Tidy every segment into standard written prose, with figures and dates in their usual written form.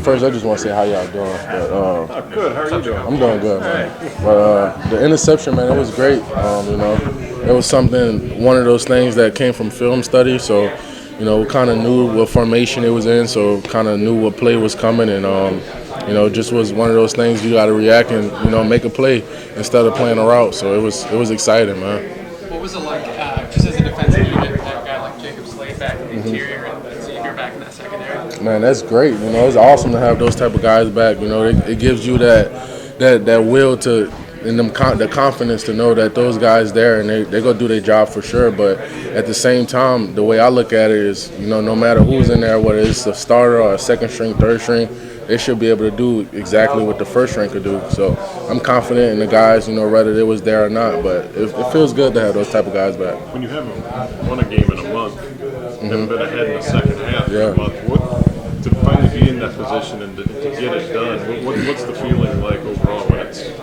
First I just want to say how y'all doing. But, good. How are you doing? I'm doing good, man. But the interception, man, it was great. It was one of those things that came from film study. So, we kind of knew what formation it was in, so kind of knew what play was coming, and just was one of those things you got to react and make a play instead of playing a route. So it was exciting, man. What was it like, just as a defensive unit, that guy like Jacob Slade back in the interior, and see if you're back in that secondary? Man, that's great. It's awesome to have those type of guys back. It gives you that will to. And the confidence to know that those guys there and they go do their job for sure. But at the same time, the way I look at it is, no matter who's in there, whether it's a starter or a second string, third string, they should be able to do exactly what the first string could do. So I'm confident in the guys, whether they was there or not. But it feels good to have those type of guys back. When you haven't won a game in a month, haven't been ahead in the second half of a month, to finally be in that position and to get it done, what's the feeling like overall when it's finished?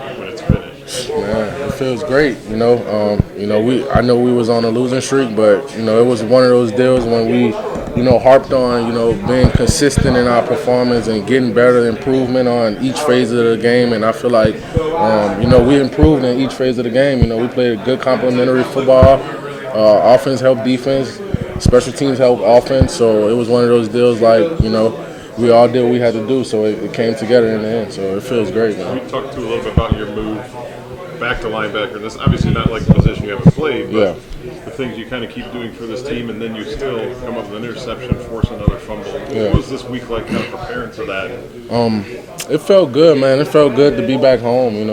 Man, it feels great. I know we was on a losing streak, but it was one of those deals when we, harped on, being consistent in our performance and getting better improvement on each phase of the game. And I feel like, we improved in each phase of the game. We played a good complementary football. Offense helped defense. Special teams helped offense. So it was one of those deals like, we all did what we had to do, so it came together in the end. So it feels great, man. We talked a little bit about your move back to linebacker. This is obviously not like the position you haven't played, but the things you kind of keep doing for this team, and then you still come up with an interception, force another fumble. What was this week like, kind of preparing for that? It felt good, man. It felt good to be back home. It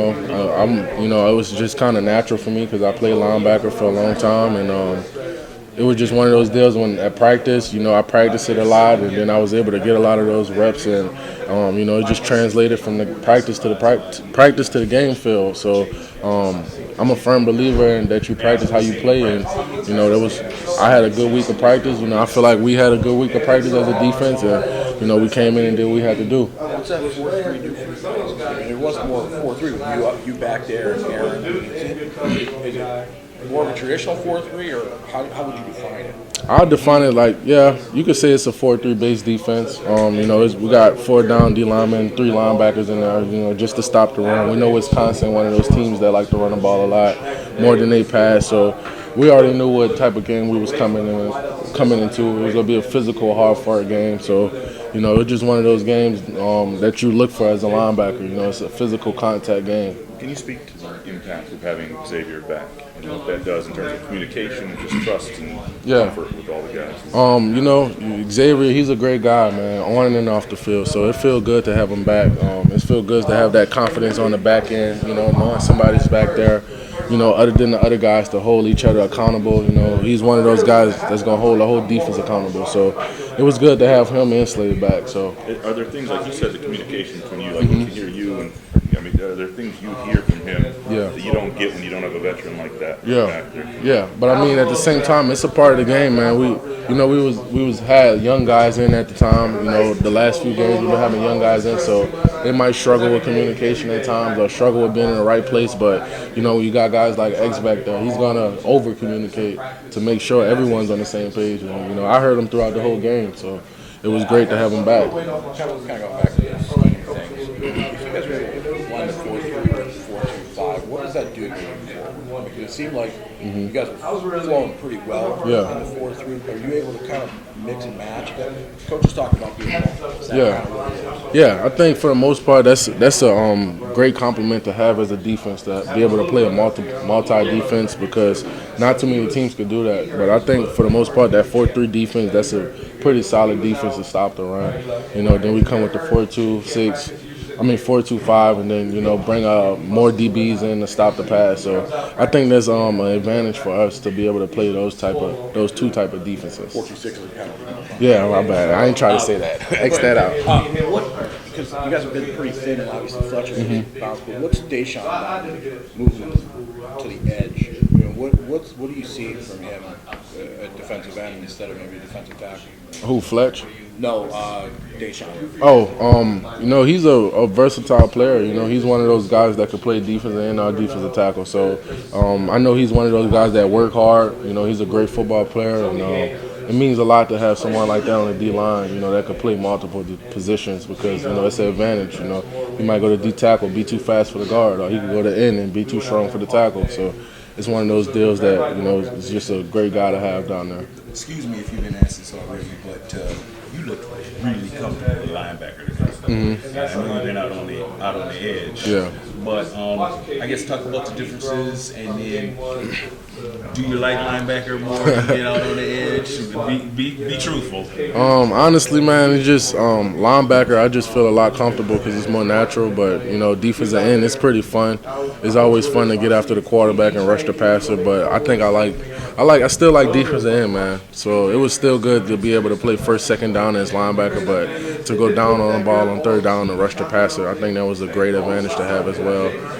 was just kind of natural for me because I played linebacker for a long time, and it was just one of those deals when at practice, I practiced it a lot, and then I was able to get a lot of those reps, and it just translated from the practice to the game field. So I'm a firm believer in that you practice how you play, and I had a good week of practice. I feel like we had a good week of practice as a defense, and we came in and did what we had to do. What's that 4-3 do for you guys? I mean, it was more 4-3 with you back there and Aaron. Is it more of a traditional 4-3, or how would you define it? I'll define it like, you could say it's a 4-3 base defense. We got 4 down D linemen, 3 linebackers in there, just to stop the run. We know Wisconsin, one of those teams that like to run the ball a lot, more than they pass. So we already knew what type of game we was coming into. It was going to be a physical, hard-fought game. So, it was just one of those games that you look for as a linebacker. It's a physical contact game. Can you speak to the impact of having Xavier back? What that does in terms of communication and just trust and comfort with all the guys? Xavier, he's a great guy, man, on and off the field. So it feels good to have him back. It feels good to have that confidence on the back end, knowing somebody's back there, other than the other guys to hold each other accountable. He's one of those guys that's going to hold the whole defense accountable. So it was good to have him and Slade back. So are there things, like you said, the communication between you, like we can hear you, and are there things you hear from him that you don't get when you don't have a veteran like that back there? Yeah, but I mean, at the same time, it's a part of the game, man. We had young guys in at the time. The last few games we were having young guys in, so they might struggle with communication at times or struggle with being in the right place. But you got guys like X back there. He's gonna over communicate to make sure everyone's on the same page. And I heard him throughout the whole game, so it was great to have him back. Kind of go back to this scheme things. If you guys were able to line the 4-3 or 4-2-5, what does that do moving forward? Because it seemed like you guys were flowing pretty well in the 4-3. Are you able to kind of mix and match? Coach was talking about being I think for the most part that's a great compliment to have as a defense, to be able to play a multi-defense, because not too many teams could do that. But I think for the most part that 4-3 defense, that's a pretty solid defense to stop the run. Then we come with the 4-2-5, and then bring more DBs in to stop the pass. So I think there's an advantage for us to be able to play those two type of defenses. 4-2-6 is a penalty. Yeah, my bad. I ain't trying to say that. X that out. Because you guys have been pretty thin, and obviously Fletcher's bounced. But what's Deshaun Donovan moving to the edge? What are you seeing from him at defensive end instead of maybe defensive tackle? Who, Fletch? No, Deshaun. Oh, you know, he's a versatile player. You know, he's one of those guys that could play defense and defensive tackle. So I know he's one of those guys that work hard. You know, he's a great football player, and it means a lot to have someone like that on the D-line, you know, that could play multiple positions because, you know, it's an advantage. You know, he might go to D tackle, be too fast for the guard, or he could go to end and be too strong for the tackle. So it's one of those deals that, you know, it's just a great guy to have down there. Excuse me if you've been asked this already, but you look really comfortable with linebacker today. Mm-hmm. I know you've been out on the edge. Yeah. But I guess talk about the differences, and then do you like linebacker more than being out on the edge? Be truthful. Honestly, man, it's just linebacker. I just feel a lot comfortable because it's more natural. But you know, defensive end, it's pretty fun. It's always fun to get after the quarterback and rush the passer. But I think I still like defensive end, man. So it was still good to be able to play first, second down as linebacker, but to go down on the ball on third down and rush the passer, I think that was a great advantage to have as well.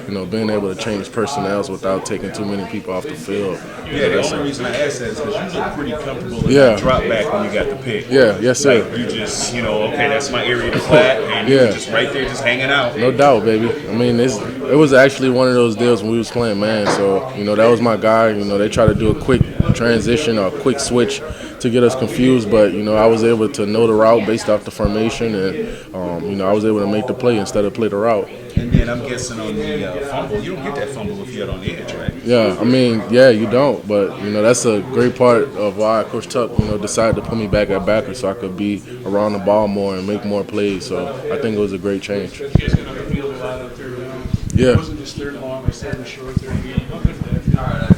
You know, being able to change personnels without taking too many people off the field. Yeah, the only reason I asked that is because you look pretty comfortable in that drop back when you got the pick. Yeah, yes, sir. Like you just, you know, okay, that's my area to flat, and you're just right there, just hanging out. No doubt, baby. I mean, it was actually one of those deals when we was playing man. So, you know, that was my guy. You know, they tried to do a quick transition or a quick switch to get us confused, but, you know, I was able to know the route based off the formation, and, you know, I was able to make the play instead of play the route. And then I'm guessing on the fumble, you don't get that fumble if you're on the edge, right? Yeah, I mean, yeah, you don't, but, you know, that's a great part of why Coach Tuck, you know, decided to put me back at backer so I could be around the ball more and make more plays. So I think it was a great change. You guys got on the field a lot on third down. Yeah. It wasn't just third long, it was third short, third medium.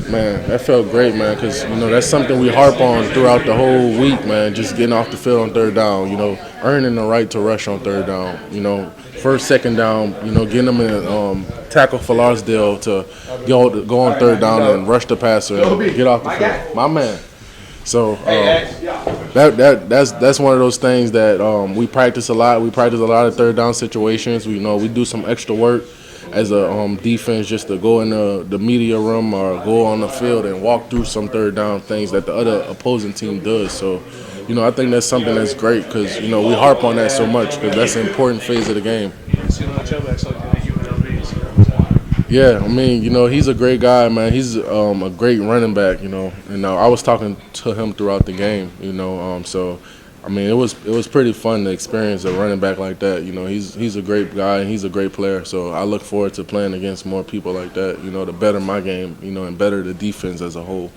Man, that felt great, man, because, you know, that's something we harp on throughout the whole week, man, just getting off the field on third down, you know, earning the right to rush on third down, you know, first, second down, you know, getting them in tackle for Larsdale to go on third down and rush the passer and get off the field. My man. So that's one of those things that we practice a lot. We practice a lot of third down situations. We know we do some extra work as a defense just to go in the media room or go on the field and walk through some third down things that the other opposing team does. So, you know, I think that's something that's great because, you know, we harp on that so much because that's an important phase of the game. Yeah, I mean, you know, he's a great guy, man. He's a great running back, you know. And I was talking to him throughout the game, you know. So, I mean, it was pretty fun to experience a running back like that. You know, he's a great guy and he's a great player. So I look forward to playing against more people like that, you know, to better my game, you know, and better the defense as a whole.